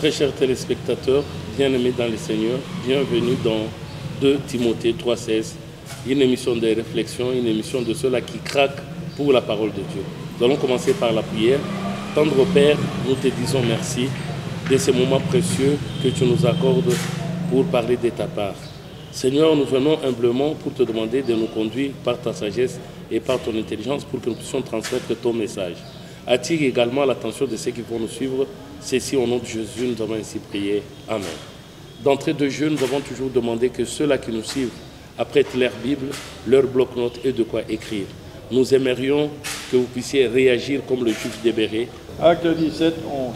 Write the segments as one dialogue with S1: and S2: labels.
S1: Très chers téléspectateurs, bien-aimés dans le Seigneur, bienvenue dans 2 Timothée 3,16, une émission de réflexion, une émission de ceux-là qui craquent pour la parole de Dieu. Nous allons commencer par la prière. Tendre Père, nous te disons merci de ces moments précieux que tu nous accordes pour parler de ta part. Seigneur, nous venons humblement pour te demander de nous conduire par ta sagesse et par ton intelligence pour que nous puissions transmettre ton message. Attire également l'attention de ceux qui vont nous suivre. Ceci au nom de Jésus, nous avons ainsi prié. Amen. D'entrée de jeu, nous avons toujours demandé que ceux-là qui nous suivent apprêtent leur Bible, leur bloc-notes et de quoi écrire. Nous aimerions que vous puissiez réagir comme le juif de Bérée.
S2: Acte 17, 11.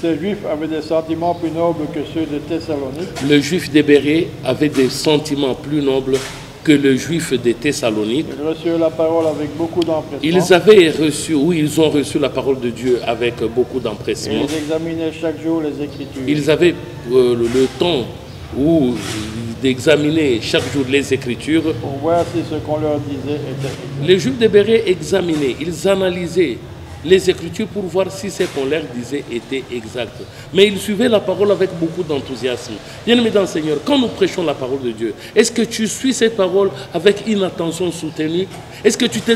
S2: Ces Juifs avaient des sentiments plus nobles que ceux de Thessalonique.
S1: Le juif de Bérée avait des sentiments plus nobles que le juif de Thessalonique.
S2: Ils reçurent la parole avec beaucoup d'empressement.
S1: Ils ont reçu la parole de Dieu avec beaucoup d'empressement.
S2: Et ils examinaient chaque jour les Écritures.
S1: Ils avaient le temps d'examiner chaque jour les Écritures.
S2: Pour voir si ce qu'on leur disait était exact.
S1: Les Juifs de Bérée examinaient, ils analysaient les Écritures pour voir si ce qu'on leur disait était exact. Mais ils suivaient la parole avec beaucoup d'enthousiasme. Bien-aimés dans le Seigneur, quand nous prêchons la parole de Dieu, est-ce que tu suis cette parole avec une attention soutenue? Est-ce que tu te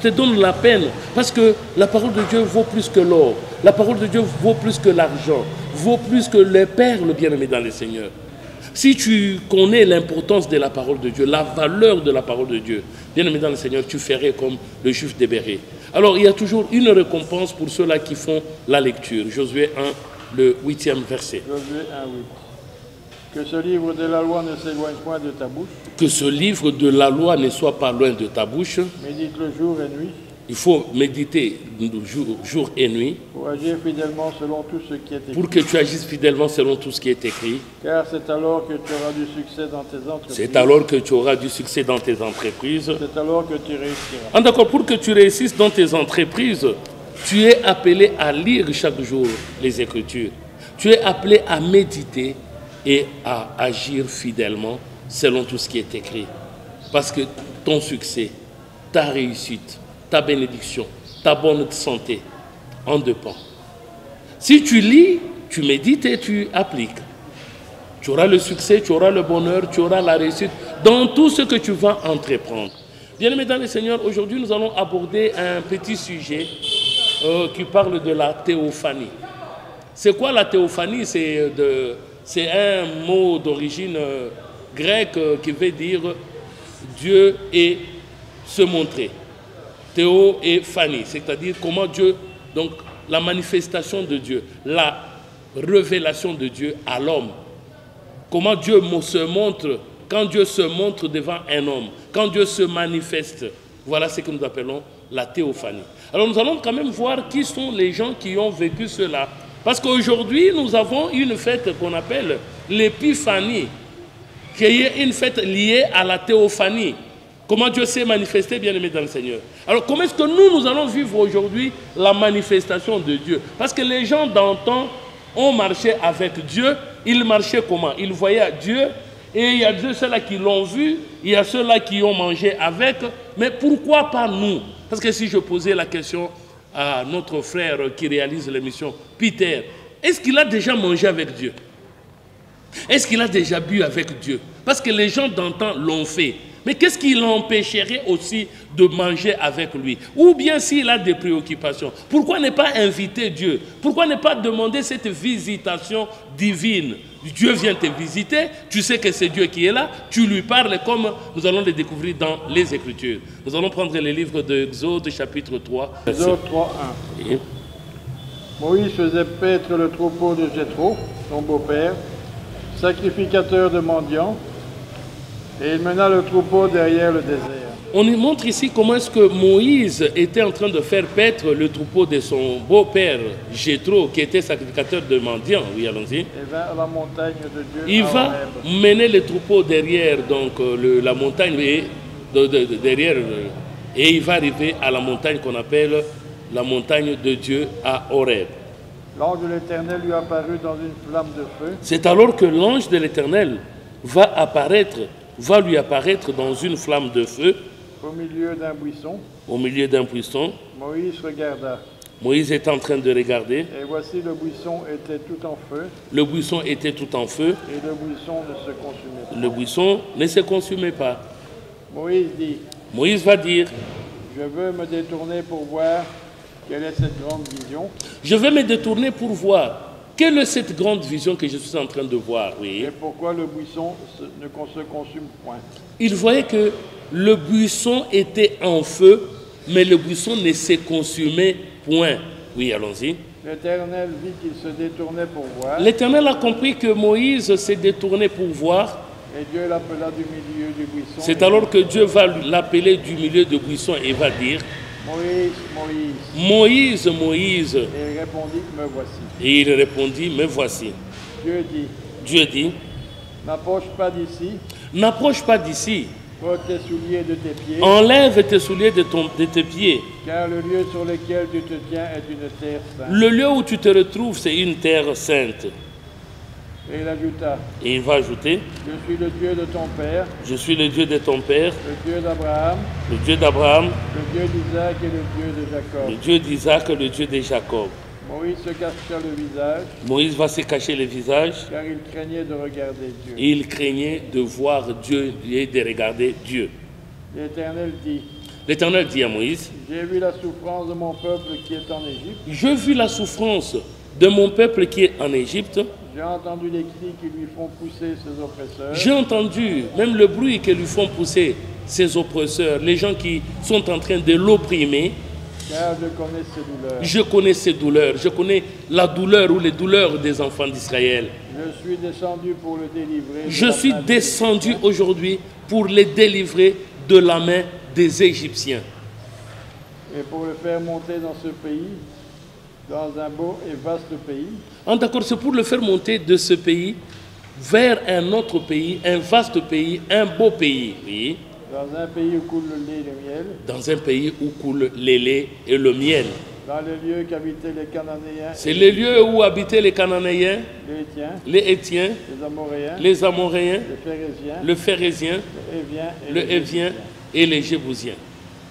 S1: donnes la peine? Parce que la parole de Dieu vaut plus que l'or. La parole de Dieu vaut plus que l'argent. Vaut plus que les perles, bien-aimés dans le Seigneur. Si tu connais l'importance de la parole de Dieu, la valeur de la parole de Dieu, bien-aimé dans le Seigneur, tu ferais comme le juif de Bérée. Alors, il y a toujours une récompense pour ceux-là qui font la lecture. Josué 1, le 8e verset.
S2: Josué 1, 8. Que ce livre de la loi ne s'éloigne point de ta bouche.
S1: Que ce livre de la loi ne soit pas loin de ta bouche.
S2: Médite-le jour et nuit.
S1: Il faut méditer jour et nuit.
S2: Pour agir fidèlement selon tout ce qui est écrit.
S1: Pour que tu agisses fidèlement selon tout ce qui est écrit.
S2: Car c'est alors que tu auras du succès dans tes entreprises.
S1: C'est alors que tu auras du succès dans tes entreprises.
S2: C'est alors que tu réussiras.
S1: Ah, d'accord, pour que tu réussisses dans tes entreprises, tu es appelé à lire chaque jour les Écritures. Tu es appelé à méditer et à agir fidèlement selon tout ce qui est écrit. Parce que ton succès, ta réussite, ta bénédiction, ta bonne santé en dépend. Si tu lis, tu médites et tu appliques. Tu auras le succès, tu auras le bonheur, tu auras la réussite dans tout ce que tu vas entreprendre. Bien-aimés dans le Seigneur, aujourd'hui nous allons aborder un petit sujet qui parle de la théophanie. C'est quoi la théophanie? C'est un mot d'origine grecque qui veut dire Dieu et se montrer. Théo et Phanie, c'est-à-dire comment Dieu, donc la manifestation de Dieu, la révélation de Dieu à l'homme. Comment Dieu se montre, quand Dieu se montre devant un homme, quand Dieu se manifeste. Voilà ce que nous appelons la théophanie. Alors nous allons quand même voir qui sont les gens qui ont vécu cela. Parce qu'aujourd'hui, nous avons une fête qu'on appelle l'épiphanie, qui est une fête liée à la théophanie. Comment Dieu s'est manifesté, bien-aimé dans le Seigneur. Alors, comment est-ce que nous allons vivre aujourd'hui la manifestation de Dieu? Parce que les gens d'antan ont marché avec Dieu. Ils marchaient comment? Ils voyaient Dieu. Et il y a ceux-là qui l'ont vu. Il y a ceux-là qui ont mangé avec. Mais pourquoi pas nous? Parce que si je posais la question à notre frère qui réalise l'émission, Peter, est-ce qu'il a déjà mangé avec Dieu? Est-ce qu'il a déjà bu avec Dieu? Parce que les gens d'antan l'ont fait. Mais qu'est-ce qui l'empêcherait aussi de manger avec lui? Ou bien s'il a des préoccupations, pourquoi ne pas inviter Dieu? Pourquoi ne pas demander cette visitation divine? Dieu vient te visiter, tu sais que c'est Dieu qui est là, tu lui parles comme nous allons le découvrir dans les Écritures. Nous allons prendre les livres d'Exode chapitre 3.
S2: Exode 3, 1.
S1: Et
S2: Moïse faisait paître le troupeau de Jéthro, son beau-père, sacrificateur de mendiants, et il mena le troupeau derrière le désert.
S1: On nous montre ici comment est-ce que Moïse était en train de faire paître le troupeau de son beau-père Jéthro, qui était sacrificateur de mendiants. Oui, allons-y.
S2: Et vint à la montagne de Dieu.
S1: Il va mener le troupeau derrière donc, la montagne, derrière, et il va arriver à la montagne qu'on appelle la montagne de Dieu à Horeb.
S2: L'ange de l'Éternel lui apparut dans une flamme de feu.
S1: C'est alors que l'ange de l'Éternel va lui apparaître dans une flamme de feu
S2: Au milieu d'un buisson.
S1: au milieu d'un buisson.
S2: Moïse regarda.
S1: Moïse est en train de regarder.
S2: Et voici le buisson était tout en feu,
S1: Le buisson était tout en feu.
S2: et le buisson ne se consumait pas.
S1: Le buisson ne se consumait pas.
S2: Moïse dit,
S1: Moïse va dire,
S2: je veux me détourner pour voir quelle est cette grande vision,
S1: je vais me détourner pour voir. Quelle est cette grande vision que je suis en train de voir, oui.
S2: et pourquoi le buisson ne se consume point.
S1: Il voyait que le buisson était en feu, mais le buisson ne se consumait point. Oui, allons-y.
S2: L'Éternel vit qu'il se détournait pour voir,
S1: L'Éternel a compris que Moïse s'est détourné pour voir.
S2: et Dieu l'appela du milieu du buisson.
S1: C'est
S2: et
S1: alors que Dieu va l'appeler du milieu du buisson et va dire,
S2: Moïse, Moïse.
S1: Moïse, Moïse.
S2: Et il répondit, me voici.
S1: Et il répondit, me voici.
S2: Dieu dit,
S1: Dieu dit,
S2: n'approche pas d'ici,
S1: n'approche pas d'ici.
S2: ôte tes souliers de tes pieds,
S1: Enlève tes souliers de tes pieds.
S2: car le lieu sur lequel tu te tiens est une terre sainte.
S1: Le lieu où tu te retrouves, c'est une terre sainte.
S2: Et il ajouta,
S1: Et il va ajouter,
S2: je suis le Dieu de ton père,
S1: je suis le Dieu de ton père,
S2: le Dieu d'Abraham,
S1: le Dieu d'Abraham,
S2: le Dieu d'Isaac et le Dieu de Jacob.
S1: le Dieu d'Isaac et le Dieu de Jacob.
S2: Moïse se cacha le visage,
S1: Moïse va se cacher le visage
S2: car il craignait de regarder Dieu.
S1: et il craignait de voir Dieu et de regarder Dieu.
S2: L'Éternel dit,
S1: L'Éternel dit à Moïse,
S2: j'ai vu la souffrance de mon peuple qui est en Égypte,
S1: je vis la souffrance de mon peuple qui est en Égypte.
S2: j'ai entendu les cris qui lui font pousser ses oppresseurs,
S1: J'ai entendu même le bruit que lui font pousser ses oppresseurs, les gens qui sont en train de l'opprimer.
S2: car je connais ses douleurs.
S1: Je connais ses douleurs, je connais la douleur ou les douleurs des enfants d'Israël.
S2: Je suis descendu pour le délivrer. de
S1: Je
S2: la
S1: suis
S2: main des
S1: descendu
S2: Égyptiens,
S1: aujourd'hui pour les délivrer de la main des Égyptiens
S2: et pour le faire monter dans ce pays, dans un beau et vaste pays,
S1: d'accord, c'est pour le faire monter de ce pays vers un autre pays, un vaste pays, un beau pays, oui,
S2: dans un pays où coule le lait et le miel,
S1: dans un pays où coule le lait et le miel.
S2: dans les lieux qu'habitaient les Cananéens,
S1: C'est les lieux où habitaient les Cananéens,
S2: les Hétiens,
S1: les Hétiens,
S2: les Amoréens,
S1: les Amoréens,
S2: les Phérésiens,
S1: le Phérésien,
S2: les Héviens et
S1: le
S2: les
S1: Hévien
S2: Jébusiens.
S1: et les Jébusiens.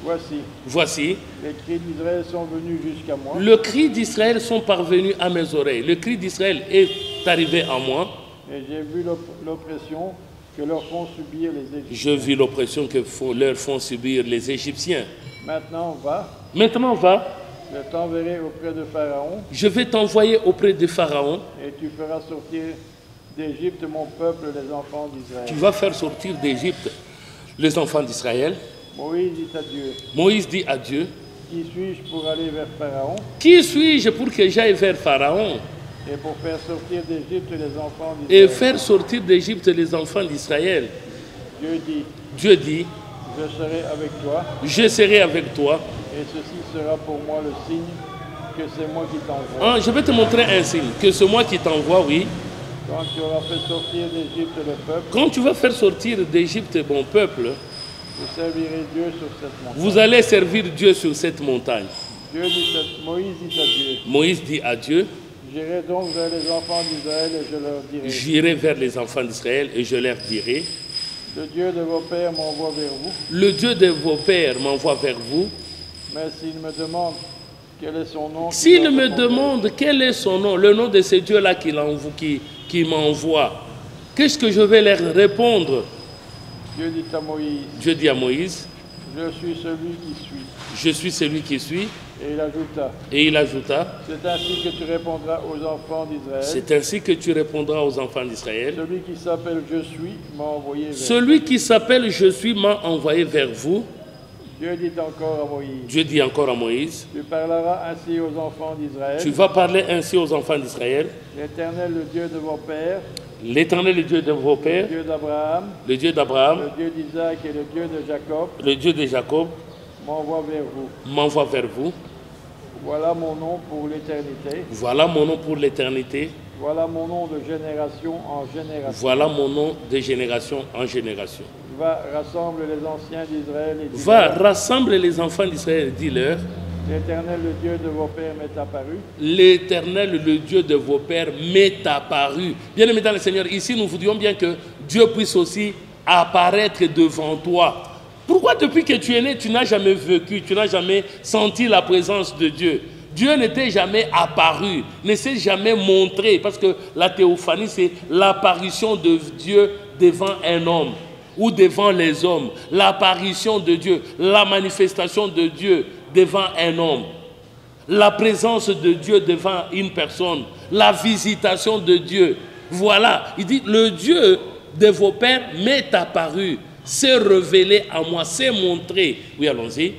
S2: Voici,
S1: Voici,
S2: les cris d'Israël sont venus jusqu'à moi,
S1: le cri d'Israël sont parvenus à mes oreilles. Le cri d'Israël est arrivé à moi.
S2: et j'ai vu l'oppression que leur font subir les Égyptiens.
S1: Je vis l'oppression que leur font subir les Égyptiens.
S2: Maintenant, va,
S1: Maintenant va,
S2: je t'enverrai auprès de Pharaon,
S1: je vais t'envoyer auprès de Pharaon.
S2: et tu feras sortir d'Égypte mon peuple, les enfants d'Israël.
S1: Tu vas faire sortir d'Égypte les enfants d'Israël.
S2: Moïse dit à Dieu,
S1: Moïse dit à Dieu,
S2: qui suis-je pour aller vers Pharaon
S1: qui suis-je pour que j'aille vers Pharaon
S2: et pour faire sortir d'Égypte les enfants
S1: et
S2: d'Israël?
S1: faire sortir d'Égypte les enfants d'Israël?
S2: Dieu dit,
S1: Dieu dit,
S2: je serai avec toi,
S1: je serai avec toi.
S2: et ceci sera pour moi le signe que c'est moi qui t'envoie.
S1: Ah, je vais te montrer un signe, que c'est moi qui t'envoie, oui.
S2: Quand tu auras fait sortir d'Égypte le peuple,
S1: Quand tu vas faire sortir d'Égypte mon peuple,
S2: vous servirez Dieu sur cette montagne.
S1: vous allez servir Dieu sur cette montagne.
S2: Moïse dit à Dieu,
S1: Moïse dit à Dieu,
S2: j'irai donc vers les enfants d'Israël et je leur dirai,
S1: j'irai vers les enfants d'Israël et je leur dirai,
S2: le Dieu de vos pères m'envoie vers vous,
S1: le Dieu de vos pères m'envoie vers vous.
S2: mais s'il me demande quel est son nom,
S1: S'il
S2: qu'il
S1: me
S2: leur répondra.
S1: demande quel est son nom, le nom de ce Dieu-là qui m'envoie, qu'est-ce que je vais leur répondre?
S2: Dieu dit à Moïse,
S1: Dieu dit à Moïse,
S2: je suis celui qui suis.
S1: je suis celui qui suis.
S2: Et il ajouta,
S1: Et il ajouta,
S2: c'est ainsi que tu répondras aux enfants d'Israël.
S1: c'est ainsi que tu répondras aux enfants d'Israël.
S2: Celui qui s'appelle Je suis m'a envoyé vers vous.
S1: Celui qui s'appelle Je suis m'a envoyé vers vous.
S2: Dieu dit encore à Moïse,
S1: Dieu dit encore à Moïse,
S2: tu parleras ainsi aux enfants d'Israël.
S1: tu vas parler ainsi aux enfants d'Israël.
S2: L'Éternel, le Dieu de vos pères,
S1: L'Éternel, le Dieu de vos
S2: le
S1: pères,
S2: Dieu d'Abraham,
S1: le Dieu d'Abraham,
S2: le Dieu d'Isaac et le Dieu de Jacob,
S1: le Dieu de Jacob,
S2: m'envoie vers vous.
S1: m'envoie vers vous.
S2: Voilà mon nom pour l'éternité.
S1: Voilà mon nom pour l'éternité.
S2: Voilà mon nom de génération en génération.
S1: Voilà mon nom de génération en génération.
S2: Va, rassemble les anciens d'Israël et
S1: Va,
S2: dis-leur,
S1: rassemble les enfants d'Israël, dis-leur,
S2: l'Éternel, le Dieu de vos pères, m'est apparu.
S1: l'Éternel, le Dieu de vos pères, m'est apparu. Bien aimé dans le Seigneur, ici nous voudrions bien que Dieu puisse aussi apparaître devant toi. Pourquoi depuis que tu es né, tu n'as jamais vécu, tu n'as jamais senti la présence de Dieu? Dieu n'était jamais apparu, ne s'est jamais montré, parce que la théophanie, c'est l'apparition de Dieu devant un homme ou devant les hommes. L'apparition de Dieu, la manifestation de Dieu devant un homme. La présence de Dieu devant une personne, la visitation de Dieu. Voilà, il dit, le Dieu de vos pères m'est apparu, s'est révélé à moi, s'est montré. Oui, allons-y.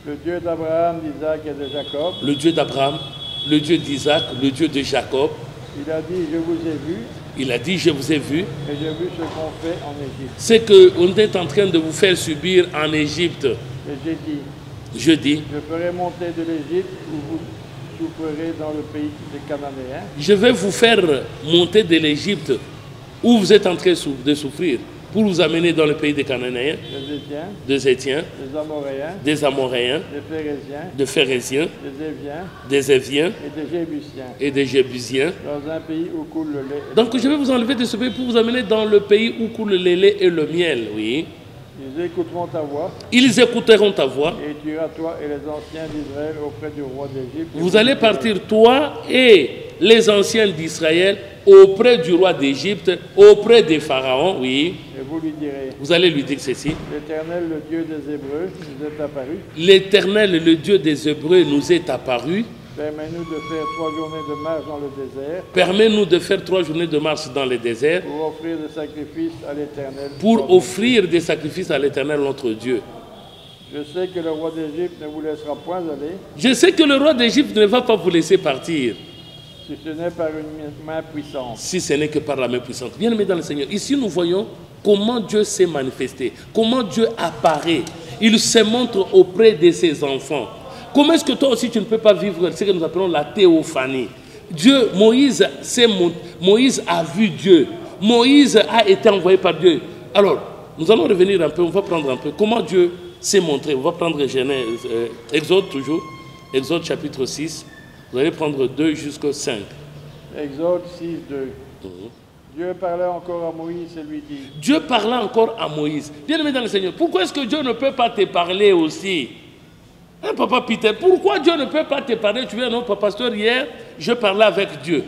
S2: Le Dieu d'Abraham, d'Isaac et de Jacob.
S1: Le Dieu d'Abraham, le Dieu d'Isaac, le Dieu de Jacob.
S2: Il a dit, je vous ai vu.
S1: Il a dit, je vous ai vu.
S2: Et j'ai vu ce qu'on fait en Égypte.
S1: C'est qu'on est en train de vous faire subir en Égypte.
S2: Et j'ai dit,
S1: je dis,
S2: je ferai monter de l'Égypte où vous souffrirez dans le pays des Cananéens.
S1: Je vais vous faire monter de l'Égypte où vous êtes en train de souffrir pour vous amener dans le pays des Cananéens, des Étiens, des Amoréens, des Phérésiens, des Éviens et des Jébusiens.
S2: Dans un pays où coule le lait.
S1: Donc je vais vous enlever de ce pays pour vous amener dans le pays où coule le lait et le miel, oui.
S2: Ils écouteront ta voix.
S1: Ils écouteront ta voix.
S2: Et tu iras, toi et les anciens d'Israël, auprès du roi d'Égypte.
S1: Vous allez partir, toi et les anciens d'Israël, auprès du roi d'Égypte, auprès des pharaons, oui.
S2: Et vous lui direz.
S1: Vous allez lui dire ceci.
S2: L'Éternel, le Dieu des Hébreux, nous est apparu.
S1: L'Éternel, le Dieu des Hébreux, nous est apparu.
S2: Permets-nous de faire 3 journées de marche dans le désert.
S1: Permets-nous de faire 3 journées de marche dans le désert.
S2: Pour offrir des sacrifices à l'Éternel.
S1: Pour offrir des sacrifices à l'Éternel, notre Dieu.
S2: Je sais que le roi d'Égypte ne vous laissera point aller.
S1: Je sais que le roi d'Égypte ne va pas vous laisser partir.
S2: Si ce n'est par une main puissante.
S1: Si ce n'est que par la main puissante. Bien-aimés dans le Seigneur, ici nous voyons comment Dieu s'est manifesté, comment Dieu apparaît. Il se montre auprès de ses enfants. Comment est-ce que toi aussi tu ne peux pas vivre ce que nous appelons la théophanie? Dieu, Moïse a vu Dieu. Moïse a été envoyé par Dieu. Alors, nous allons revenir un peu, on va prendre un peu comment Dieu s'est montré. On va prendre Genèse, Exode toujours, Exode chapitre 6. Vous allez prendre 2 jusqu'au 5.
S2: Exode 6, 2. Dieu parla encore à Moïse et lui dit.
S1: Dieu parla encore à Moïse. Bien-aimé dans le Seigneur, pourquoi est-ce que Dieu ne peut pas te parler aussi? Hein, papa Peter, pourquoi Dieu ne peut pas te parler? Tu vois, non, papa pasteur, hier, je parlais avec Dieu.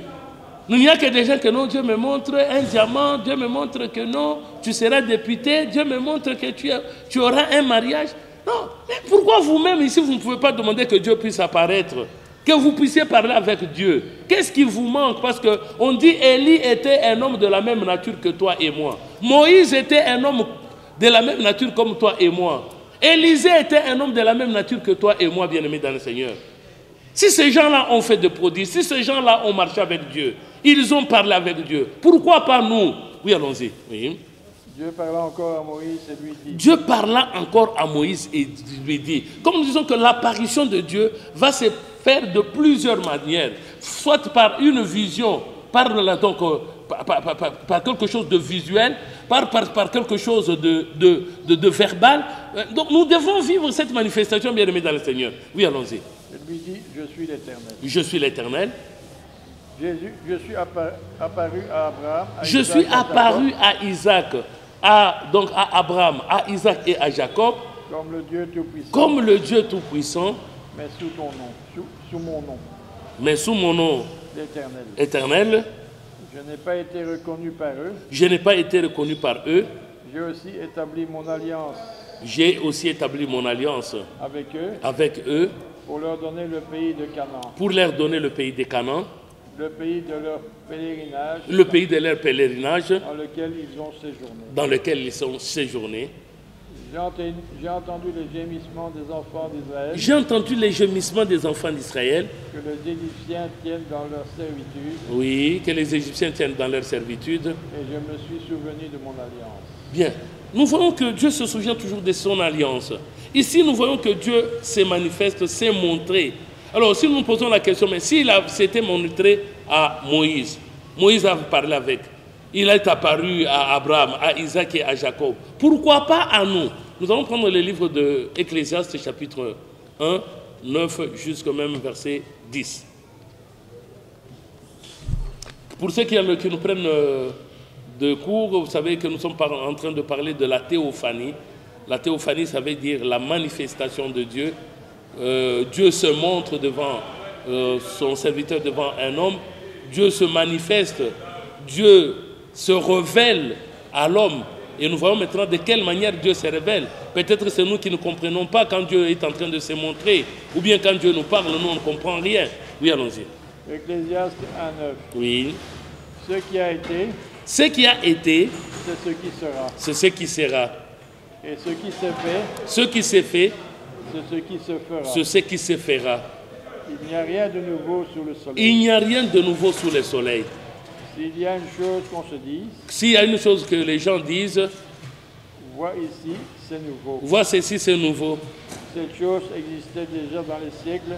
S1: Il n'y a que des gens que non, Dieu me montre un diamant, Dieu me montre que non, tu seras député, Dieu me montre que tu auras un mariage. Non, mais pourquoi vous-même ici, vous ne pouvez pas demander que Dieu puisse apparaître? Que vous puissiez parler avec Dieu. Qu'est-ce qui vous manque? Parce qu'on dit Élie était un homme de la même nature que toi et moi. Moïse était un homme de la même nature comme toi et moi. Élisée était un homme de la même nature que toi et moi, bien-aimés dans le Seigneur. Si ces gens-là ont fait des prodiges, si ces gens-là ont marché avec Dieu, ils ont parlé avec Dieu, pourquoi pas nous? Oui, allons-y. Oui.
S2: Dieu parla encore à Moïse et lui dit.
S1: Dieu parla encore à Moïse et lui dit. Comme nous disons que l'apparition de Dieu va se faire de plusieurs manières, soit par une vision, par quelque chose de visuel, par quelque chose de verbal. Donc nous devons vivre cette manifestation, bien aimés dans le Seigneur. Oui, allons-y.
S2: Il lui dit, je suis l'Éternel.
S1: Je suis l'Éternel.
S2: Je suis apparu à Abraham.
S1: Je suis apparu à Isaac, donc à Abraham, à Isaac et à Jacob.
S2: Comme le Dieu Tout-Puissant.
S1: Comme le Dieu Tout-Puissant.
S2: Mais sous ton nom, sous mon nom.
S1: Mais sous mon nom.
S2: L'Éternel.
S1: Éternel.
S2: Je n'ai pas été reconnu par eux.
S1: Je n'ai pas été reconnu par eux.
S2: J'ai aussi établi mon alliance.
S1: J'ai aussi établi mon alliance
S2: avec eux.
S1: Pour
S2: leur donner le pays de Canaan.
S1: Pour leur donner le pays de Canaan.
S2: Le pays de leur pèlerinage.
S1: Le pays de leur pèlerinage.
S2: Dans lequel ils ont séjourné.
S1: Dans lequel ils ont séjourné.
S2: J'ai entendu les gémissements des enfants d'Israël.
S1: J'ai entendu les gémissements des enfants d'Israël.
S2: Que les Égyptiens tiennent dans leur servitude.
S1: Oui, que les Égyptiens tiennent dans leur servitude.
S2: Et je me suis souvenu de mon alliance.
S1: Bien. Nous voyons que Dieu se souvient toujours de son alliance. Ici, nous voyons que Dieu se manifeste, s'est montré. Alors, si nous posons la question, mais s'il s'était montré à Moïse, Moïse a parlé avec, il est apparu à Abraham, à Isaac et à Jacob. Pourquoi pas à nous? Nous allons prendre le livre de Ecclésiaste, chapitre 1, 9, jusqu'au même verset 10. Pour ceux qui nous prennent de cours, vous savez que nous sommes en train de parler de la théophanie. La théophanie, ça veut dire la manifestation de Dieu Dieu se montre devant son serviteur, devant un homme, Dieu se manifeste, Dieu se révèle à l'homme. Et nous voyons maintenant de quelle manière Dieu se révèle. Peut-être c'est nous qui ne comprenons pas quand Dieu est en train de se montrer, ou bien quand Dieu nous parle, nous on ne comprend rien. Oui, allons-y.
S2: Ecclésiaste 1:9.
S1: Oui.
S2: Ce qui a été,
S1: Ce qui a été,
S2: c'est ce qui sera.
S1: c'est ce qui sera.
S2: Et ce qui s'est fait,
S1: Ce qui s'est fait,
S2: c'est ce qui se fera.
S1: c'est ce qui se fera.
S2: Il n'y a rien de nouveau sous le soleil.
S1: Il n'y a rien de nouveau sous le soleil.
S2: S'il y a une chose qu'on se dise,
S1: S'il y a une chose que les gens disent,
S2: vois ici, c'est nouveau.
S1: vois ceci, c'est nouveau.
S2: Cette chose existait déjà dans les siècles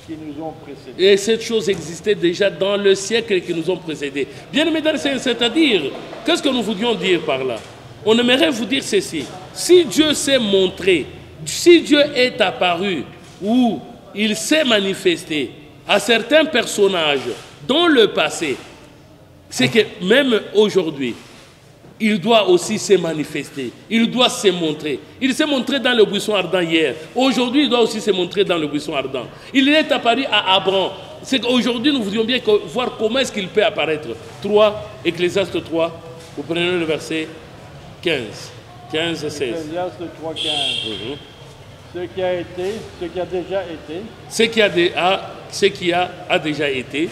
S2: qui nous ont précédés.
S1: Et cette chose existait déjà dans le siècle qui nous ont précédés. Bien aimés dans le Seigneur, c'est-à-dire, qu'est-ce que nous voulions dire par là? On aimerait vous dire ceci. Si Dieu s'est montré, si Dieu est apparu, ou il s'est manifesté à certains personnages dans le passé, c'est que même aujourd'hui, il doit aussi se manifester, il doit se montrer. Il s'est montré dans le buisson ardent hier. Aujourd'hui, il doit aussi se montrer dans le buisson ardent. Il est apparu à Abraham. C'est qu'aujourd'hui, nous voudrions bien voir comment est-ce qu'il peut apparaître. 3, Ecclésiaste 3, vous prenez le verset 15, 15 et 16.
S2: Ecclésiaste 3:15. Ce qui a été, ce qui a déjà été,
S1: Ce qui a déjà été,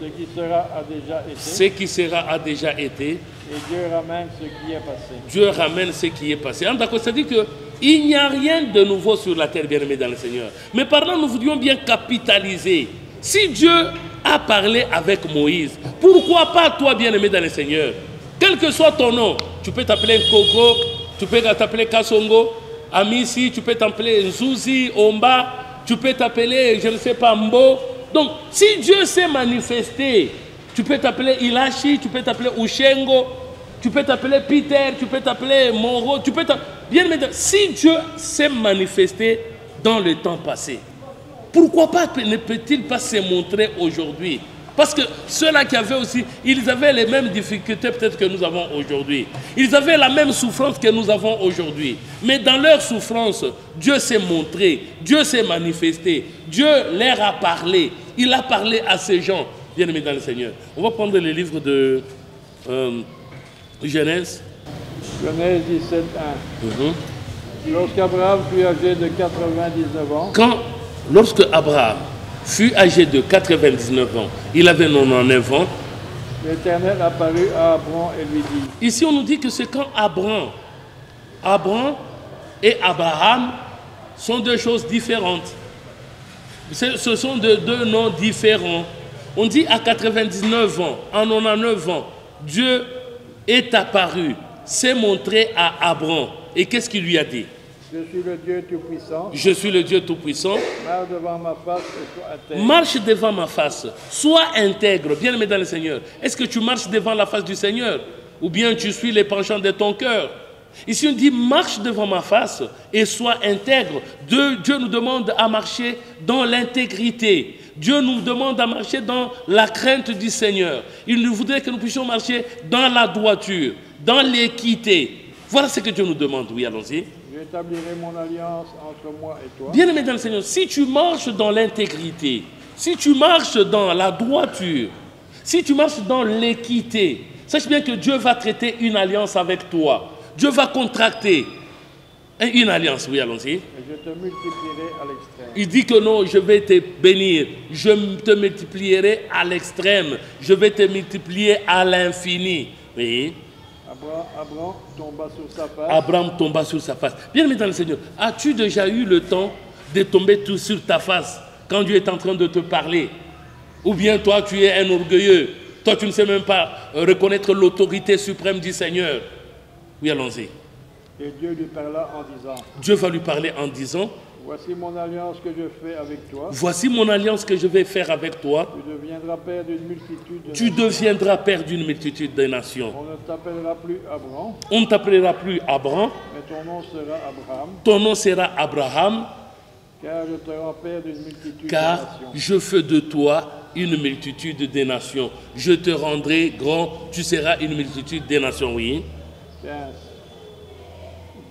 S2: ce qui sera a déjà été,
S1: ce qui sera a déjà été,
S2: et Dieu ramène ce qui est passé.
S1: Dieu ramène ce qui est passé. Ah, d'accord, c'est-à-dire qu'il n'y a rien de nouveau sur la terre, bien-aimé dans le Seigneur. Mais par là, nous voudrions bien capitaliser. Si Dieu a parlé avec Moïse, pourquoi pas toi, bien-aimé dans le Seigneur? Quel que soit ton nom, tu peux t'appeler Koko, tu peux t'appeler Kasongo, Amissi, tu peux t'appeler Nzouzi, Omba, tu peux t'appeler, je ne sais pas, Mbo. Donc, si Dieu s'est manifesté, tu peux t'appeler Ilashi, tu peux t'appeler Ushengo, tu peux t'appeler Peter, tu peux t'appeler Moro, tu peux t'appeler... Bien aimé, si Dieu s'est manifesté dans le temps passé, pourquoi pas ne peut-il pas se montrer aujourd'hui? Parce que ceux-là qui avaient aussi, ils avaient les mêmes difficultés peut-être que nous avons aujourd'hui. Ils avaient la même souffrance que nous avons aujourd'hui. Mais dans leur souffrance, Dieu s'est montré, Dieu s'est manifesté, Dieu leur a parlé. Il a parlé à ces gens, bien-aimés dans le Seigneur. On va prendre le livre de Genèse.
S2: Genèse 17:1. Lorsqu'Abraham fut âgé de 99 ans,
S1: Lorsque Abraham fut âgé de 99 ans, il avait 99 ans,
S2: l'Éternel apparut à Abraham et lui dit,
S1: ici on nous dit que c'est quand Abraham et Abraham sont deux choses différentes. Ce sont deux noms différents. On dit à 99 ans, en 99 ans, Dieu est apparu, s'est montré à Abraham. Et qu'est-ce qu'il lui a dit?
S2: je suis le Dieu Tout-Puissant.
S1: Je suis le Dieu Tout-Puissant.
S2: Marche devant ma face et sois intègre.
S1: Marche devant ma face. Sois intègre. Bien aimé dans le Seigneur. Est-ce que tu marches devant la face du Seigneur? Ou bien tu suis les penchants de ton cœur? Ici on dit marche devant ma face et sois intègre. Dieu nous demande à marcher dans l'intégrité. Dieu nous demande à marcher dans la crainte du Seigneur. Il nous voudrait que nous puissions marcher dans la droiture, dans l'équité. Voilà ce que Dieu nous demande. Oui, allons-y.
S2: J'établirai mon alliance entre moi et toi.
S1: Bien aimé dans le Seigneur, si tu marches dans l'intégrité, si tu marches dans la droiture, si tu marches dans l'équité, sache bien que Dieu va traiter une alliance avec toi. Dieu va contracter une alliance. Oui, allons-y.
S2: Et je te multiplierai à l'extrême.
S1: Il dit que non, je vais te bénir. Je te multiplierai à l'extrême. Je vais te multiplier à l'infini. Oui.
S2: Abraham tomba sur sa face.
S1: Abraham tomba sur sa face. Bien aimé dans le Seigneur, as-tu déjà eu le temps de tomber tout sur ta face quand Dieu est en train de te parler? Ou bien toi, tu es un orgueilleux. Toi, tu ne sais même pas reconnaître l'autorité suprême du Seigneur. Oui, allons-y.
S2: Et Dieu lui parla en disant,
S1: Dieu va lui parler en disant,
S2: voici mon alliance que je fais avec toi.
S1: voici mon alliance que je vais faire avec toi.
S2: Tu deviendras père d'une multitude de
S1: Tu
S2: nations.
S1: deviendras père d'une multitude de nations.
S2: On ne t'appellera plus Abraham,
S1: On ne t'appellera plus Abraham.
S2: mais ton nom sera Abraham,
S1: Ton nom sera Abraham,
S2: car je te rends père d'une multitude de
S1: car
S2: nations.
S1: je fais de toi une multitude de nations. Je te rendrai grand, tu seras une multitude de nations. Oui.
S2: 15.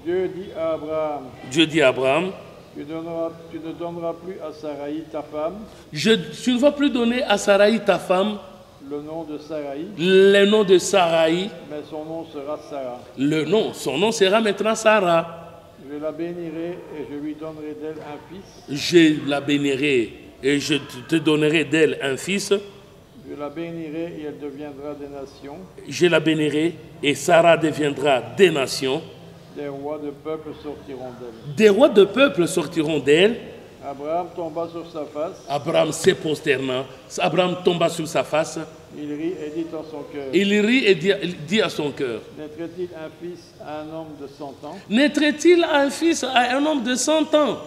S2: Dieu dit à Abraham,
S1: Dieu dit à Abraham,
S2: Tu ne donneras plus à Saraï, ta femme,
S1: Tu ne vas plus donner à Saraï, ta femme,
S2: le nom de Saraï,
S1: le nom de Saraï.
S2: mais son nom sera Sarah.
S1: Son nom sera maintenant Sarah.
S2: Je la bénirai et je lui donnerai d'elle un fils.
S1: Je la bénirai et je te donnerai d'elle un fils.
S2: Je la bénirai et elle deviendra des nations.
S1: Je la bénirai et Sarah deviendra des nations.
S2: Des rois de peuple sortiront d'elle.
S1: Des rois de peuple sortiront d'elle.
S2: Abraham tomba sur sa face.
S1: Abraham se prosterna. Abraham tomba sur sa face.
S2: Il rit et dit en son cœur.
S1: Il rit et dit à son cœur.
S2: Naîtrait-il un fils à un homme de 100 ans?
S1: Naîtrait-il un fils à un homme de 100 ans?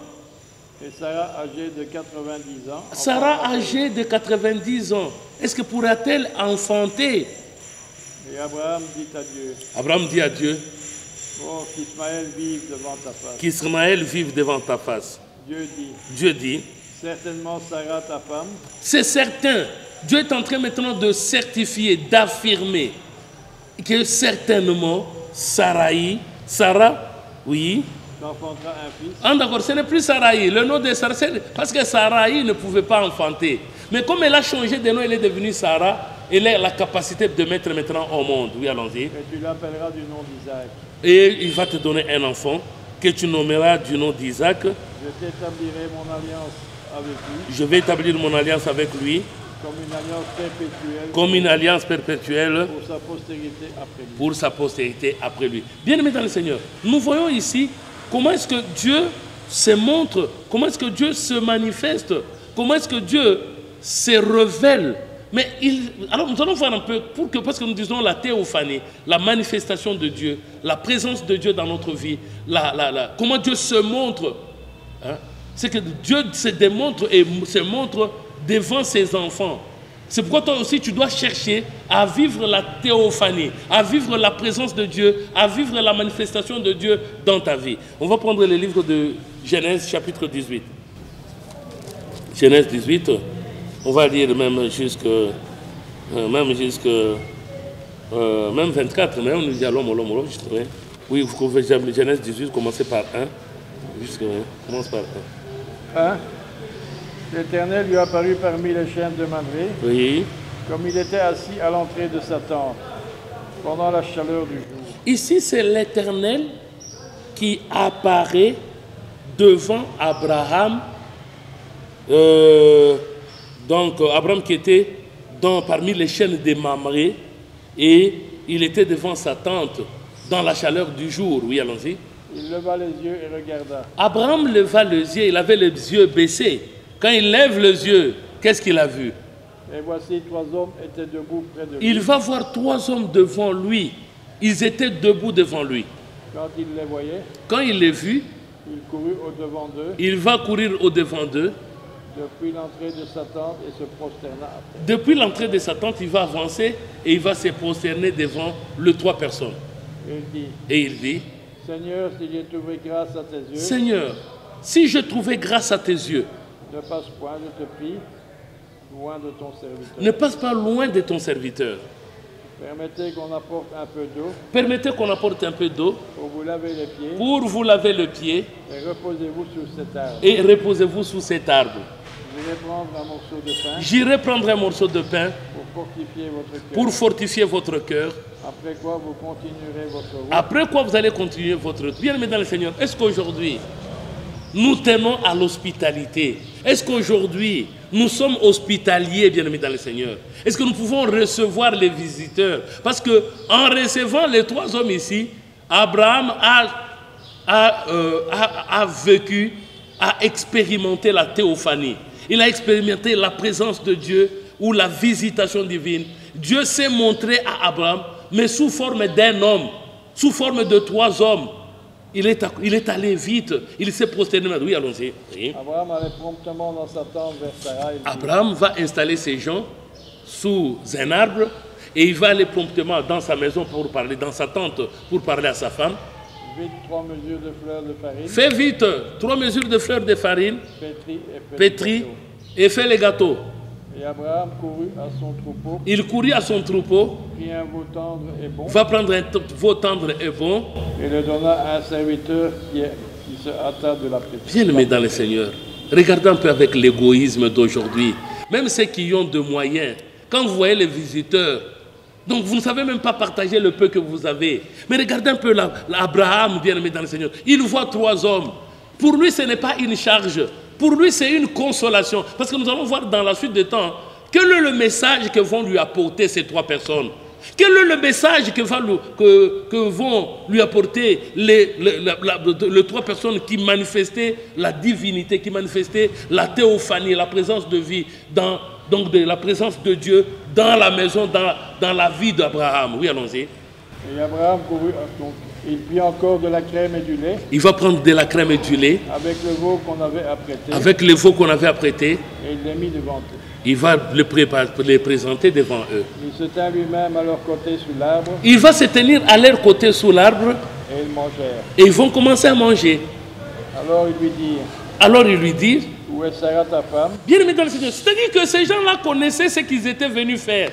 S2: Et Sarah âgée de 90 ans.
S1: Sarah âgée de 90 ans. Est-ce que pourra-t-elle enfanter?
S2: Et Abraham dit à Dieu.
S1: Abraham dit à Dieu.
S2: Oh, qu'Ismaël vive devant ta face.
S1: Qu'Ismaël vive devant ta face.
S2: Dieu dit.
S1: Certainement
S2: Sarah ta femme.
S1: C'est certain. Dieu est en train maintenant de certifier, d'affirmer que certainement Sarah, oui,
S2: enfantera un fils.
S1: Ah d'accord, ce n'est plus Sarai. Le nom de Sarah, parce que Sarai ne pouvait pas enfanter. Mais comme elle a changé de nom, elle est devenue Sarah. Elle a la capacité de mettre maintenant au monde. Oui, allons-y.
S2: Et tu l'appelleras du nom d'Isaac.
S1: Et il va te donner un enfant que tu nommeras du nom d'Isaac.
S2: Je t'établirai mon alliance avec lui.
S1: Je vais établir mon alliance avec lui.
S2: Comme une alliance perpétuelle.
S1: Comme une alliance perpétuelle.
S2: Pour sa postérité après lui.
S1: Pour sa postérité après lui. Bien-aimés dans le Seigneur, nous voyons ici comment est-ce que Dieu se montre, comment est-ce que Dieu se manifeste, comment est-ce que Dieu se révèle. Mais alors nous allons voir un peu, parce que nous disons la théophanie, la manifestation de Dieu, la présence de Dieu dans notre vie, comment Dieu se montre. Hein? C'est que Dieu se démontre et se montre devant ses enfants. C'est pourquoi toi aussi tu dois chercher à vivre la théophanie, à vivre la présence de Dieu, à vivre la manifestation de Dieu dans ta vie. On va prendre le livre de Genèse chapitre 18. Genèse 18, on va lire même jusque 24, mais on nous dit à l'homme, oui, vous pouvez Genèse 18, commencez par 1. Commence par
S2: 1. L'Éternel lui apparut parmi les chênes de Mamré,
S1: oui,
S2: comme il était assis à l'entrée de sa tente, pendant la chaleur du jour.
S1: Ici, c'est l'Éternel qui apparaît devant Abraham. Donc, Abraham qui était parmi les chênes de Mamré, et il était devant sa tente, dans la chaleur du jour. Oui, allons-y.
S2: Il leva les yeux et regarda.
S1: Abraham leva les yeux, il avait les yeux baissés. Quand il lève les yeux, qu'est-ce qu'il a vu?
S2: Et voici 3 hommes étaient debout près de lui.
S1: Il va voir 3 hommes devant lui. Ils étaient debout devant lui.
S2: Quand il les voyait,
S1: quand il les vit,
S2: il courut au-devant d'eux.
S1: Il va courir au-devant d'eux.
S2: Depuis l'entrée de sa tente et se prosterna après.
S1: Depuis l'entrée de sa tente, il va avancer et il va se prosterner devant les 3 personnes. Et il dit,
S2: Seigneur, si j'ai trouvé grâce à tes yeux.
S1: Seigneur, si j'ai trouvé grâce à tes yeux.
S2: Ne passe point, je te prie, loin de ton serviteur.
S1: Ne passe pas loin de ton serviteur.
S2: Permettez qu'on apporte un peu d'eau.
S1: Permettez qu'on apporte un peu d'eau.
S2: Pour vous laver les pieds.
S1: Pour vous laver le pied.
S2: Et reposez-vous sur cet arbre.
S1: Et reposez-vous sous cet arbre.
S2: J'irai prendre un morceau de pain.
S1: J'irai prendre un morceau de pain.
S2: Pour fortifier votre cœur.
S1: Pour fortifier votre cœur.
S2: Après quoi vous continuerez votre route.
S1: Après quoi vous allez continuer votre route. Bien-aimés dans le Seigneur, est-ce qu'aujourd'hui, nous tenons à l'hospitalité? Est-ce qu'aujourd'hui, nous sommes hospitaliers, bien-aimés dans le Seigneur? Est-ce que nous pouvons recevoir les visiteurs? Parce que en recevant les 3 hommes ici, Abraham a vécu, a expérimenté la théophanie. Il a expérimenté la présence de Dieu ou la visitation divine. Dieu s'est montré à Abraham, mais sous forme d'un homme, sous forme de 3 hommes. Il est allé vite, il s'est prosterné. Oui, allons-y. Oui.
S2: Abraham allait promptement dans sa tente vers Sarah.
S1: Abraham va installer ses gens sous un arbre et il va aller promptement dans sa maison pour parler, dans sa tente pour parler à sa femme.
S2: Vite 3 mesures de fleurs de farine.
S1: Fais vite 3 mesures de fleurs de farine. Pétris et fais les gâteaux.
S2: Et Abraham courut à son troupeau.
S1: Il courut à son troupeau.
S2: Prit un veau tendre et bon.
S1: Va prendre un veau tendre et bon.
S2: Et le donna à un serviteur qui se hâta de la préparer.
S1: Bien-aimés dans le Seigneur, regardez un peu avec l'égoïsme d'aujourd'hui. Même ceux qui ont de moyens, quand vous voyez les visiteurs, donc vous ne savez même pas partager le peu que vous avez. Mais regardez un peu Abraham, bien-aimé dans le Seigneur. Il voit 3 hommes. Pour lui, ce n'est pas une charge. Pour lui, c'est une consolation. Parce que nous allons voir dans la suite des temps, quel est le message que vont lui apporter ces 3 personnes. Quel est le message que vont lui apporter les 3 personnes qui manifestaient la divinité, qui manifestaient la théophanie, la présence de vie, donc de la présence de Dieu dans la maison, dans la vie d'Abraham. Oui, allons-y.
S2: Et Abraham courut, donc, il prit encore de la crème et du lait.
S1: Il va prendre de la crème et du lait.
S2: Avec le veau qu'on avait apprêté.
S1: Avec le veau qu'on avait apprêté.
S2: Et il les mit devant eux.
S1: Il va les présenter devant eux.
S2: Il se tint lui-même à leur côté sous l'arbre.
S1: Il va se tenir à leur côté sous l'arbre.
S2: Et ils mangèrent.
S1: Et ils vont commencer à manger.
S2: Alors ils lui dirent, où est Sarah ta femme?
S1: Bien-aimés dans le Seigneur, c'est-à-dire que ces gens-là connaissaient ce qu'ils étaient venus faire.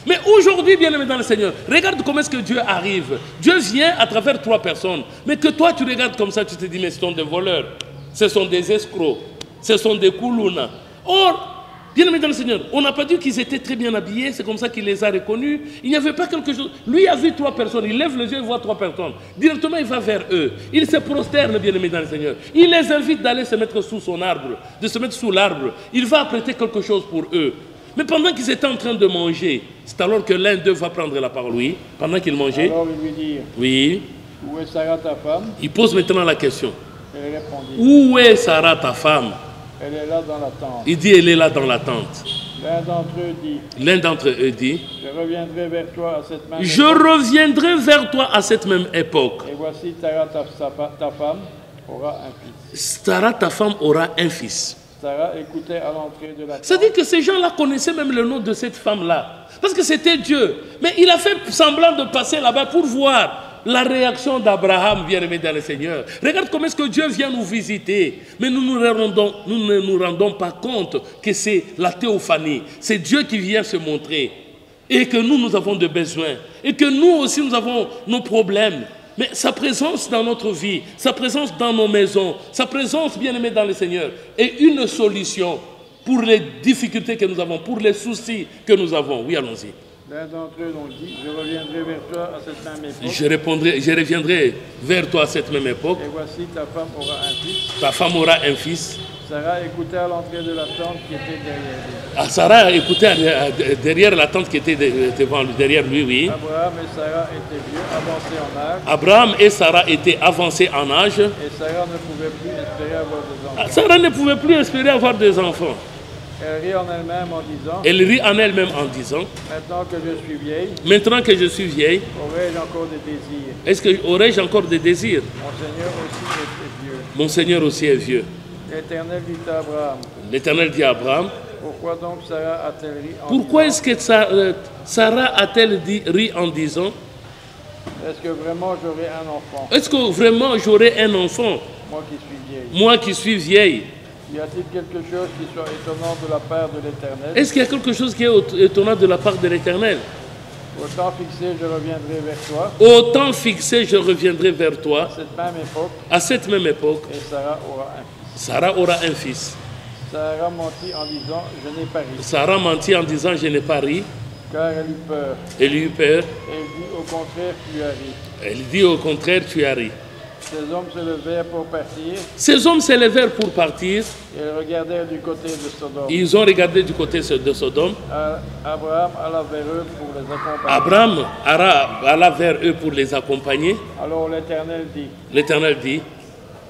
S1: Mais aujourd'hui, bien-aimés dans le Seigneur, regarde comment est-ce que Dieu arrive. Dieu vient à travers 3 personnes. Mais que toi, tu regardes comme ça, tu te dis, mais ce sont des voleurs. Ce sont des escrocs. Ce sont des koulouna. Or, bien-aimés dans le Seigneur, on n'a pas dit qu'ils étaient très bien habillés, c'est comme ça qu'il les a reconnus. Il n'y avait pas quelque chose. Lui a vu 3 personnes, il lève les yeux et voit 3 personnes. Directement, il va vers eux. Il se prosterne, bien-aimés dans le Seigneur. Il les invite d'aller se mettre sous son arbre, de se mettre sous l'arbre. Il va apprêter quelque chose pour eux. Mais pendant qu'ils étaient en train de manger, c'est alors que l'un d'eux va prendre la parole, oui. Pendant qu'ils mangeaient.
S2: Alors ils lui dirent,
S1: oui.
S2: où est Sarah ta femme?
S1: Il pose maintenant la question.
S2: Elle répondit,
S1: où est Sarah ta femme?
S2: Elle est là dans la tente.
S1: Il dit, elle est là dans la tente.
S2: L'un d'entre eux dit,
S1: je reviendrai vers toi à cette même époque.
S2: Je reviendrai vers toi à cette même époque.
S1: Et voici Sarah, ta femme, aura un fils. Sarah, ta femme, aura un fils.
S2: Sarah écoutait à l'entrée de la tente.
S1: C'est-à-dire que ces gens-là connaissaient même le nom de cette femme-là. Parce que c'était Dieu. Mais il a fait semblant de passer là-bas pour voir la réaction d'Abraham, bien-aimé dans le Seigneur. Regarde comment est-ce que Dieu vient nous visiter. Mais nous ne nous rendons pas compte que c'est la théophanie. C'est Dieu qui vient se montrer. Et que nous avons des besoins. Et que nous aussi, nous avons nos problèmes. Mais sa présence dans notre vie, sa présence dans nos maisons, sa présence, bien-aimé dans le Seigneur, est une solution pour les difficultés que nous avons, pour les soucis que nous avons. Oui, allons-y.
S2: L'un d'entre eux donc dit, je reviendrai vers toi à cette même époque.
S1: Je reviendrai vers toi à cette même époque.
S2: Et voici ta femme aura un fils.
S1: Ta femme aura un fils.
S2: Sarah écoutait à l'entrée de la tente qui était derrière lui.
S1: Ah, Sarah écoutait derrière la tente qui était derrière lui, oui.
S2: Abraham et Sarah étaient vieux, avancés en âge.
S1: Abraham et Sarah étaient avancés en âge.
S2: Et Sarah ne pouvait plus espérer avoir des enfants.
S1: Sarah ne pouvait plus espérer avoir des enfants.
S2: Elle rit en elle-même en disant,
S1: elle rit en elle-même en disant,
S2: maintenant que je suis vieille,
S1: aurais-je encore des désirs? Est-ce que aurais-je encore des désirs?
S2: Mon Seigneur aussi est vieux.
S1: L'Éternel dit à Abraham.
S2: L'Éternel dit à Abraham,
S1: pourquoi donc Sarah a-t-elle ri en disant? Pourquoi est-ce que Sarah a-t-elle ri en disant?
S2: Est-ce que vraiment j'aurai un enfant?
S1: Est-ce que vraiment j'aurai un enfant?
S2: Moi qui suis vieille.
S1: Moi qui suis vieille.
S2: Y a-t-il quelque chose qui soit étonnant de la part de l'Éternel?
S1: Est-ce qu'il y a quelque chose qui est étonnant de la part de l'Éternel?
S2: Au temps fixé, je reviendrai vers toi.
S1: Au temps fixé, je reviendrai vers toi.
S2: À cette même époque.
S1: Et
S2: Sarah aura un fils.
S1: Sarah aura un fils.
S2: Sarah mentit en disant, je n'ai pas ri.
S1: Sarah mentit en disant, je n'ai pas ri.
S2: Car elle eut peur.
S1: Elle eut peur.
S2: Elle dit, au contraire, tu as ri.
S1: Elle dit, au contraire, tu as ri.
S2: Ces hommes se levèrent pour partir.
S1: Ces hommes se levèrent pour partir.
S2: Ils regardèrent du côté de Sodome.
S1: Ils ont regardé du côté de Sodome.
S2: Abraham alla vers eux pour les accompagner.
S1: Abraham alla vers eux pour les accompagner.
S2: Alors l'Éternel dit.
S1: L'Éternel dit.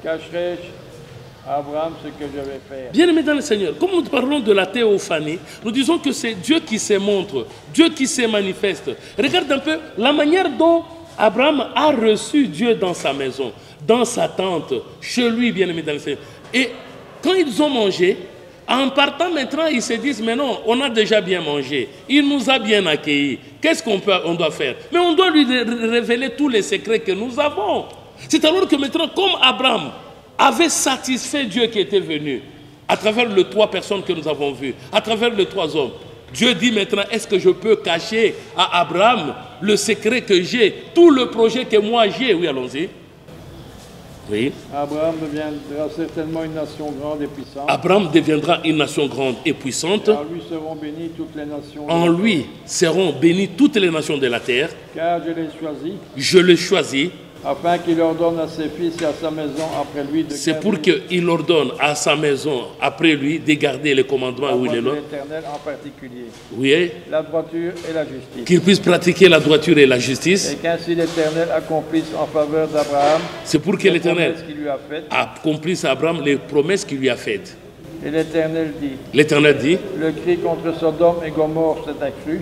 S2: Cacherai-je à Abraham ce que je vais faire?
S1: Bien-aimés dans le Seigneur, comme nous parlons de la théophanie, nous disons que c'est Dieu qui se montre, Dieu qui se manifeste. Regarde un peu la manière dont Abraham a reçu Dieu dans sa maison, dans sa tente, chez lui, bien-aimé dans le Seigneur. Et quand ils ont mangé, en partant maintenant, ils se disent, mais non, on a déjà bien mangé. Il nous a bien accueillis. Qu'est-ce qu'on doit faire? Mais on doit lui révéler tous les secrets que nous avons. C'est alors que maintenant, comme Abraham avait satisfait Dieu qui était venu, à travers les 3 personnes que nous avons vues, à travers les 3 hommes, Dieu dit maintenant, est-ce que je peux cacher à Abraham le secret que j'ai, tout le projet que moi j'ai? Oui, allons-y. Oui.
S2: Abraham deviendra certainement une nation grande et puissante.
S1: Abraham deviendra une nation grande et puissante.
S2: Et en lui seront bénies toutes les nations.
S1: En lui seront bénies toutes les nations de la terre.
S2: Car je l'ai choisi.
S1: Je le choisis.
S2: Afin qu'il ordonne à ses fils et à sa maison après lui de garder.
S1: C'est pour qu'il ordonne à sa maison après lui de garder les commandements où il est là.
S2: L'Éternel en particulier.
S1: Oui.
S2: La droiture et la justice.
S1: Qu'il puisse pratiquer la droiture et la justice.
S2: Et qu'ainsi l'Éternel accomplisse en faveur d'Abraham.
S1: C'est pour que l'Éternel
S2: accomplisse
S1: à Abraham les promesses qu'il lui a faites.
S2: Et l'Éternel dit.
S1: L'Éternel dit.
S2: Le cri contre Sodome et Gomorrhe s'est accru.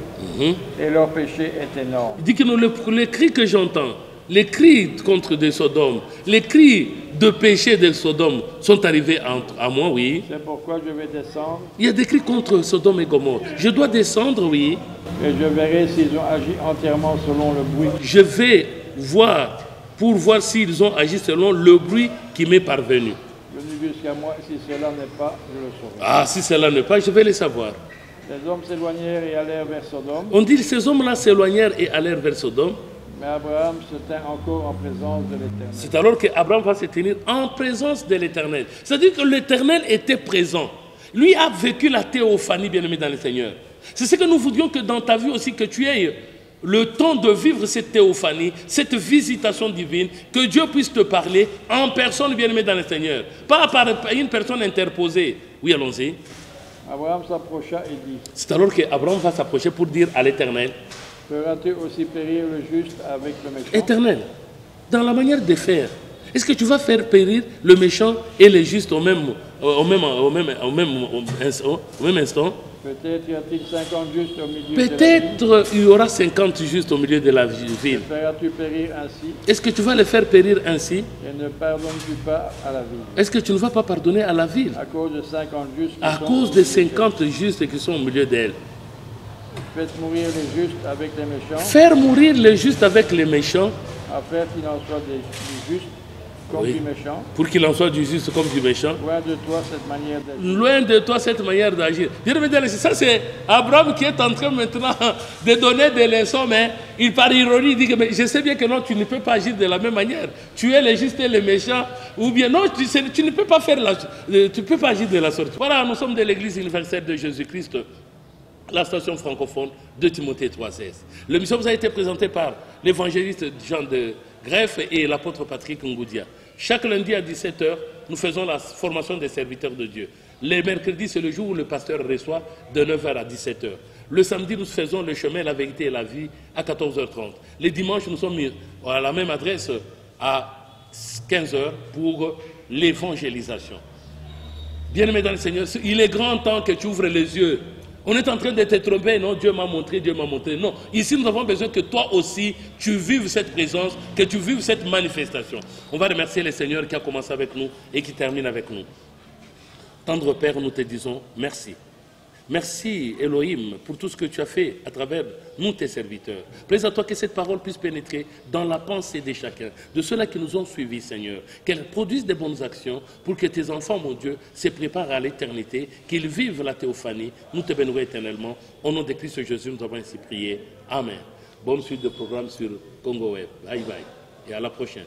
S2: Et leur péché est énorme.
S1: Il dit que les cris que j'entends, les cris contre des Sodomes, les cris de péché de Sodome sont arrivés à moi, oui.
S2: C'est pourquoi je vais descendre.
S1: Il y a des cris contre Sodome et Gomorrhe. Je dois descendre, oui.
S2: Et je verrai s'ils ont agi entièrement selon le bruit.
S1: Je vais voir, pour voir s'ils ont agi selon le bruit qui m'est parvenu.
S2: Venu jusqu'à moi, si cela n'est pas, je le saurai.
S1: Ah, si cela n'est pas, je vais le savoir.
S2: Les hommes s'éloignèrent et allèrent vers Sodome.
S1: On dit que ces hommes-là s'éloignèrent et allèrent vers Sodome.
S2: Mais Abraham se tint encore en présence de l'Éternel.
S1: C'est alors qu'Abraham va se tenir en présence de l'Éternel. C'est-à-dire que l'Éternel était présent. Lui a vécu la théophanie, bien-aimé dans le Seigneur. C'est ce que nous voudrions que dans ta vie aussi, que tu aies le temps de vivre cette théophanie, cette visitation divine, que Dieu puisse te parler en personne, bien-aimé dans le Seigneur. Pas par une personne interposée. Oui, allons-y.
S2: Abraham s'approcha et dit.
S1: C'est alors qu'Abraham va s'approcher pour dire à l'Éternel.
S2: Feras-tu aussi périr le juste avec le méchant?
S1: Éternel, dans la manière de faire, est-ce que tu vas faire périr le méchant et le juste au même instant?
S2: Peut-être y a-t-il 50 justes au milieu
S1: Peut-être il y aura 50 justes au milieu de la ville.
S2: Feras-tu périr ainsi?
S1: Est-ce que tu vas les faire périr ainsi?
S2: Et ne pardonnes-tu pas à la ville?
S1: Est-ce que tu ne vas pas pardonner à la ville?
S2: À cause de 50 justes.
S1: À cause des 50 justes qui sont au milieu d'elle.
S2: Faites mourir les justes avec les méchants.
S1: Faire mourir les justes avec les méchants.
S2: Afin qu'il en soit du juste comme du méchant.
S1: Pour qu'il en soit du juste comme du méchant.
S2: Loin de toi cette manière d'agir.
S1: Loin de toi cette manière d'agir. Ça c'est Abraham qui est en train maintenant de donner des leçons, mais il par ironie dit que mais je sais bien que non, tu ne peux pas agir de la même manière. Tu es les justes et les méchants. Ou bien non, tu ne peux pas faire tu peux pas agir de la sorte. Voilà, nous sommes de l'église universelle de Jésus-Christ. La station francophone de Timothée 3,16. L'émission vous a été présentée par l'évangéliste Jean de Greff et l'apôtre Patrick Ngoudia. Chaque lundi à 17h, nous faisons la formation des serviteurs de Dieu. Les mercredis, c'est le jour où le pasteur reçoit de 9h à 17h. Le samedi, nous faisons le chemin, la vérité et la vie à 14h30. Les dimanches, nous sommes à la même adresse à 15h pour l'évangélisation. Bien-aimé dans le Seigneur, il est grand temps que tu ouvres les yeux. On est en train de te tromper, non, Dieu m'a montré, Dieu m'a montré. Non, ici nous avons besoin que toi aussi, tu vives cette présence, que tu vives cette manifestation. On va remercier le Seigneur qui a commencé avec nous et qui termine avec nous. Tendre Père, nous te disons merci. Merci Elohim pour tout ce que tu as fait à travers nous, tes serviteurs. Plaise à toi que cette parole puisse pénétrer dans la pensée de chacun, de ceux-là qui nous ont suivis, Seigneur. Qu'elle produise des bonnes actions pour que tes enfants, mon Dieu, se préparent à l'éternité, qu'ils vivent la théophanie. Nous te bénirons éternellement. Au nom de Christ Jésus, nous avons ainsi prié. Amen. Bonne suite de programme sur Congo Web. Bye bye et à la prochaine.